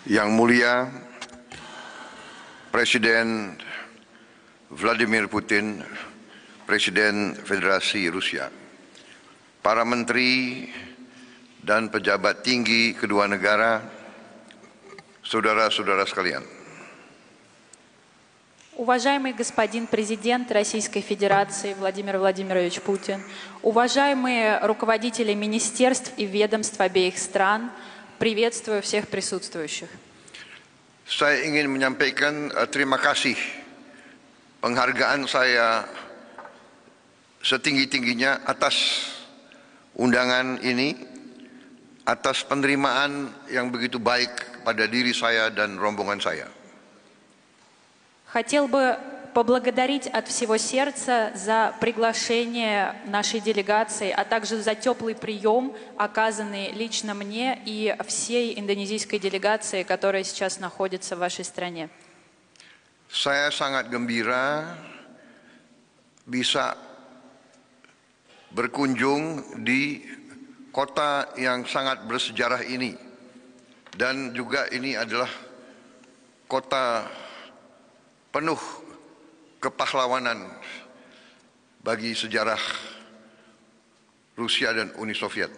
Yang Mulia Presiden Vladimir Putin, Presiden Federasi Rusia, para menteri dan pejabat tinggi kedua negara, saudara-saudara sekalian. Уважаемый господин президент Российской Федерации Владимир Владимирович Путин, уважаемые руководители министерств и ведомств обеих стран, приветствую всех присутствующих. Saya ingin menyampaikan terima kasih, penghargaan saya setinggi-tingginya atas undangan ini, atas penerimaan yang begitu baik pada diri saya dan rombongan saya. Хотел бы поблагодарить от всего сердца за приглашение нашей делегации, а также за теплый прием, оказанный лично мне и всей индонезийской делегации, которая сейчас находится в вашей стране. Saya sangat gembira bisa berkunjung di kota yang sangat bersejarah ini, dan juga ini adalah kota penuh kepahlawanan bagi sejarah Rusia dan Uni Soviet.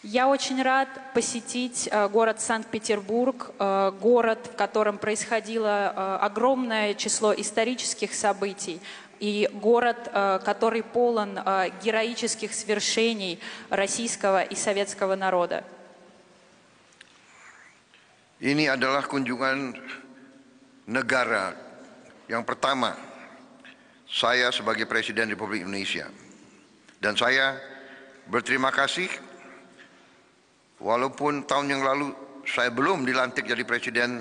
Я очень рад посетить город Санкт-Петербург, город, в котором происходило огромное число исторических событий, и город, который полон героических свершений российского и советского народа. Ini adalah kunjungan negara yang pertama saya sebagai Presiden Republik Indonesia, dan saya berterima kasih walaupun tahun yang lalu saya belum dilantik jadi Presiden,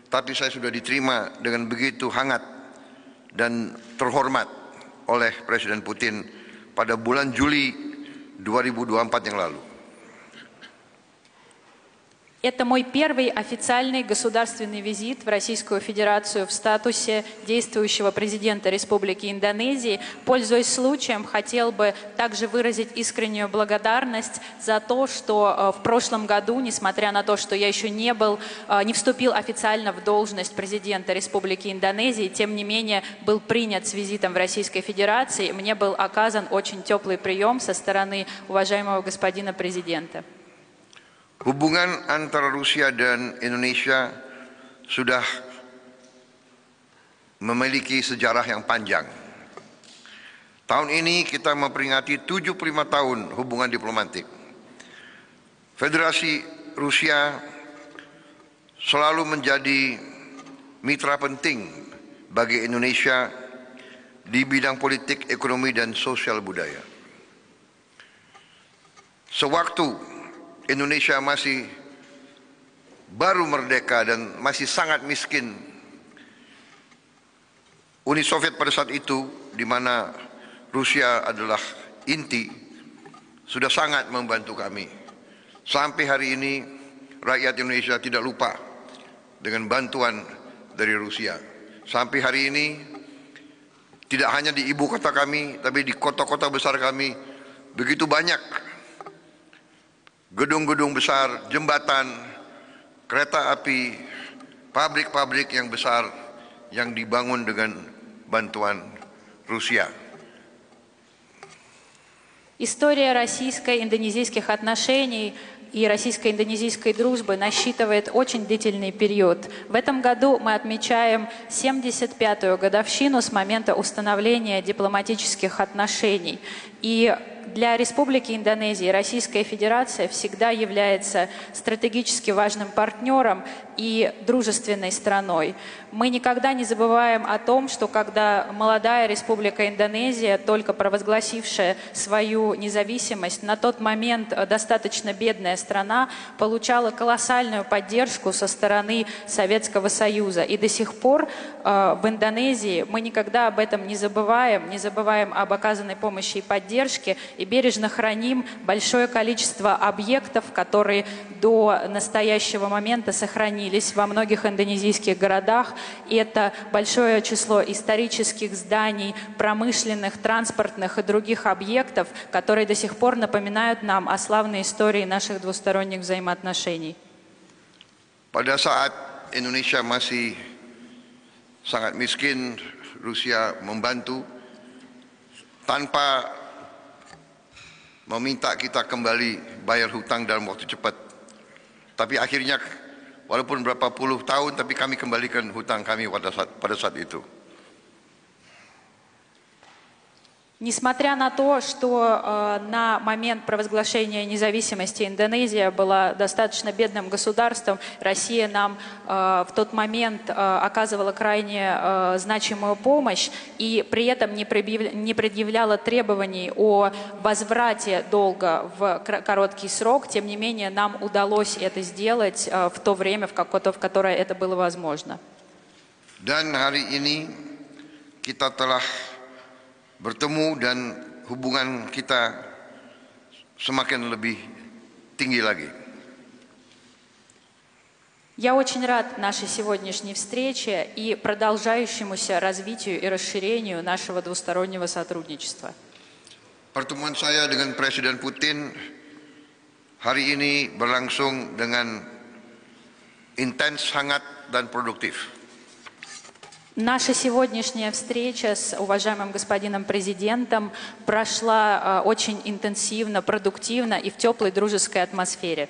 tapi saya sudah diterima dengan begitu hangat dan terhormat oleh Presiden Putin pada bulan Juli 2024 yang lalu. Это мой первый официальный государственный визит в Российскую Федерацию в статусе действующего президента Республики Индонезии. Пользуясь случаем, хотел бы также выразить искреннюю благодарность за то, что в прошлом году, несмотря на то, что я еще не вступил официально в должность президента Республики Индонезии, тем не менее был принят с визитом в Российской Федерации. Мне был оказан очень теплый прием со стороны уважаемого господина президента. Hubungan antara Rusia dan Indonesia sudah memiliki sejarah yang panjang. Tahun ini kita memperingati 75 tahun hubungan diplomatik. Federasi Rusia selalu menjadi mitra penting bagi Indonesia di bidang politik, ekonomi, dan sosial budaya. Sewaktu Indonesia masih baru merdeka dan masih sangat miskin, Uni Soviet pada saat itu, di mana Rusia adalah inti, sudah sangat membantu kami. Sampai hari ini rakyat Indonesia tidak lupa dengan bantuan dari Rusia. Sampai hari ini tidak hanya di ibu kota kami, tapi di kota-kota besar kami begitu banyak gedung-gedung besar, jembatan, kereta api, pabrik-pabrik yang besar yang dibangun dengan bantuan Rusia. История российско-индонезийских отношений и российско-индонезийской дружбы насчитывает очень длительный период. В этом году мы отмечаем 75-ю годовщину с момента установления дипломатических отношений. И для Республики Индонезия Российская Федерация всегда является стратегически важным партнером и дружественной страной. Мы никогда не забываем о том, что когда молодая Республика Индонезия, только провозгласившая свою независимость, на тот момент достаточно бедная страна, получала колоссальную поддержку со стороны Советского Союза. И до сих пор в Индонезии мы никогда об этом не забываем об оказанной помощи и поддержке. и бережно храним большое количество объектов, которые до настоящего момента сохранились во многих индонезийских городах. И это большое число исторических зданий, промышленных, транспортных и других объектов, которые до сих пор напоминают нам о славной истории наших двусторонних взаимоотношений. Pada saat Indonesia masih sangat miskin, Rusia membantu tanpa meminta kita kembali bayar hutang dalam waktu cepat. Tapi akhirnya walaupun berapa puluh tahun, tapi kami kembalikan hutang kami pada saat itu. Несмотря на то, что на момент провозглашения независимости Индонезия была достаточно бедным государством, Россия нам в тот момент оказывала крайне значимую помощь и при этом не предъявляла требований о возврате долга в короткий срок. Тем не менее, нам удалось это сделать в то время, в которое это было возможно. Dan hari ini kita telah bertemu dan hubungan kita semakin lebih tinggi lagi. Я очень рад нашей сегодняшней встрече и продолжающемуся развитию и расширению нашего двустороннего сотрудничества. Pertemuan saya dengan Presiden Putin hari ini berlangsung dengan intens, hangat dan produktif. Наша сегодняшняя встреча с уважаемым господином президентом прошла очень интенсивно, продуктивно и в теплой дружеской атмосфере.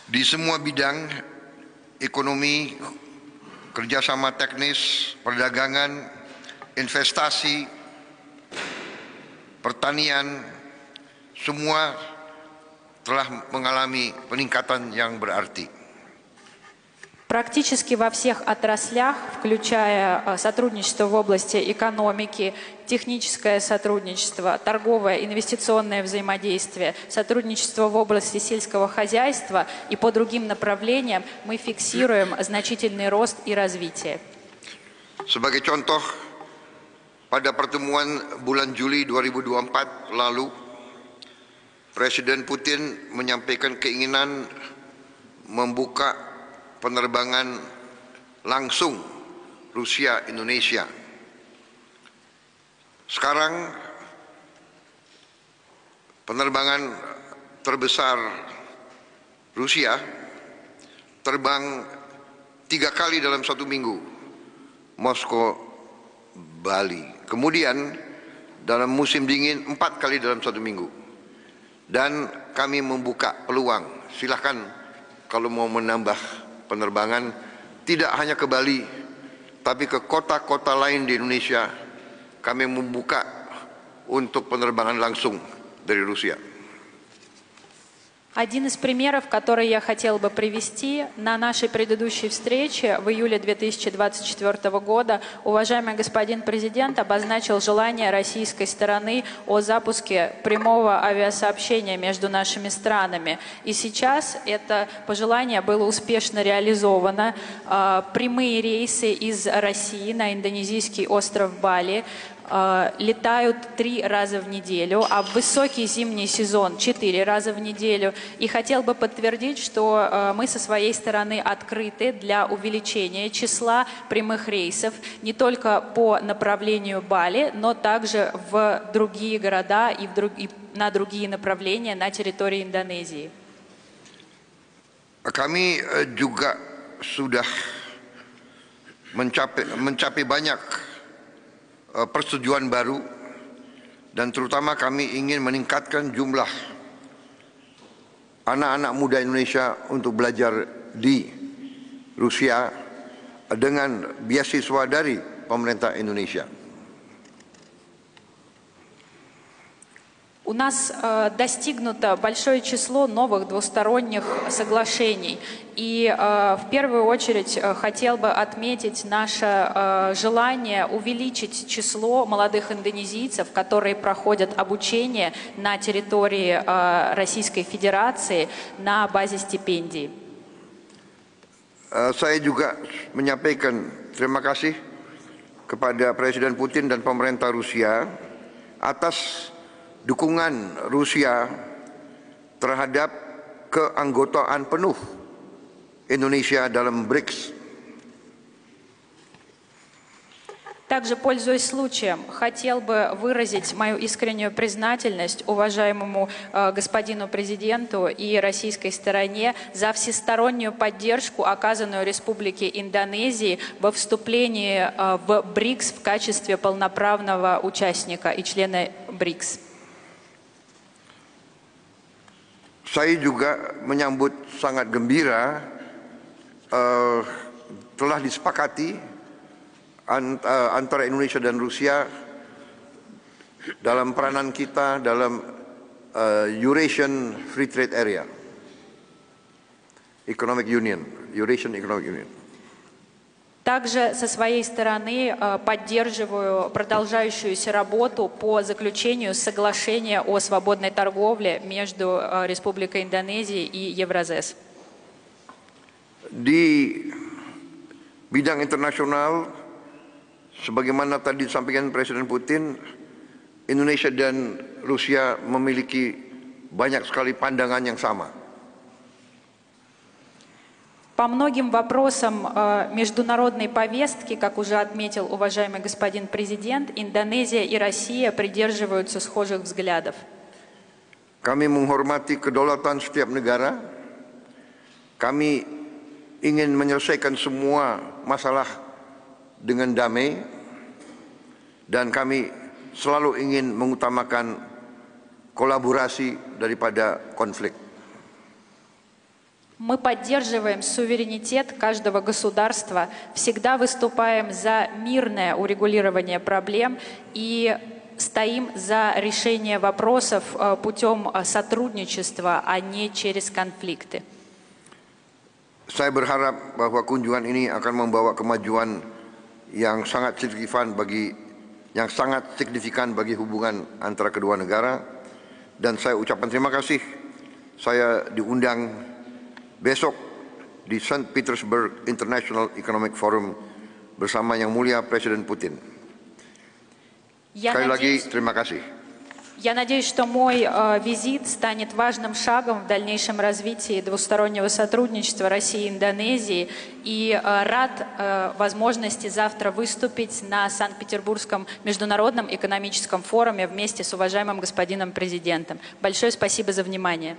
Di semua bidang ekonomi, kerjasama teknis, perdagangan, investasi, pertanian, semua telah mengalami peningkatan yang berarti. Практически во всех отраслях, включая сотрудничество в области экономики, техническое сотрудничество, торговое, инвестиционное взаимодействие, сотрудничество в области сельского хозяйства и по другим направлениям, мы фиксируем значительный рост и развитие. Sebagai contoh, pada pertemuan bulan Juli 2024 lalu, Presiden Putin menyampaikan keinginan membuka penerbangan langsung Rusia-Indonesia. Sekarang penerbangan terbesar Rusia terbang 3 kali dalam 1 minggu, Moskow, Bali. Kemudian dalam musim dingin 4 kali dalam 1 minggu. Dan kami membuka peluang, silahkan kalau mau menambah penerbangan tidak hanya ke Bali, tapi ke kota-kota lain di Indonesia, kami membuka untuk penerbangan langsung dari Rusia. Один из примеров, который я хотела бы привести, на нашей предыдущей встрече в июле 2024 года уважаемый господин президент обозначил желание российской стороны о запуске прямого авиасообщения между нашими странами. И сейчас это пожелание было успешно реализовано. Прямые рейсы из России на индонезийский остров Бали летают 3 раза в неделю, а в высокий зимний сезон 4 раза в неделю. И хотел бы подтвердить, что мы со своей стороны открыты для увеличения числа прямых рейсов не только по направлению Бали, но также в другие города и на другие направления на территории Индонезии. Kami juga sudah mencapai banyak persetujuan baru, dan terutama kami ingin meningkatkan jumlah anak-anak muda Indonesia untuk belajar di Rusia dengan beasiswa dari pemerintah Indonesia. У нас достигнуто большое число новых двусторонних соглашений. И в первую очередь хотел бы отметить наше желание увеличить число молодых индонезийцев, которые проходят обучение на территории Российской Федерации на базе стипендий. Saya juga menyampaikan terima kasih kepada Presiden Putin dan pemerintah Rusia atas dukungan Rusia terhadap keanggotaan penuh Indonesia dalam BRICS. Также, пользуясь случаем, хотел бы выразить мою искреннюю признательность уважаемому господину президенту и российской стороне за всестороннюю поддержку, оказанную Республике Индонезии во вступлении в БРИКС в качестве полноправного участника и члена БРИКС. Saya juga menyambut sangat gembira telah disepakati antara Indonesia dan Rusia dalam peranan kita dalam Eurasian Free Trade Area, Economic Union, Eurasian Economic Union. Также со своей стороны поддерживаю продолжающуюся работу по заключению соглашения о свободной торговле между Республикой Индонезия и Евразес. Di bidang internasional, sebagaimana tadi disampaikan Presiden Putin, Indonesia dan Rusia memiliki banyak sekali pandangan yang sama. По многим вопросам международной повестки, как уже отметил уважаемый господин президент, Индонезия и Россия придерживаются схожих взглядов. Kami menghormati kedaulatan setiap negara. Kami ingin menyelesaikan semua masalah dengan damai, dan kami selalu ingin mengutamakan kolaborasi daripada konflik. Мы поддерживаем суверенитет каждого государства, всегда выступаем за мирное урегулирование проблем и стоим за решение вопросов путем сотрудничества, а не через конфликты. Saya berharap bahwa kunjungan ini akan membawa kemajuan yang sangat signifikan bagi hubungan antara kedua negara, dan saya ucapkan terima kasih. Saya diundang besok di St. Petersburg International Economic Forum bersama Yang Mulia Presiden Putin. Sekali lagi terima kasih. Я надеюсь, что мой визит станет важным шагом в дальнейшем развитии двустороннего сотрудничества России и Индонезии. И рад возможности завтра выступить на Санкт-Петербургском международном экономическом форуме вместе с уважаемым господином президентом. Большое спасибо за внимание.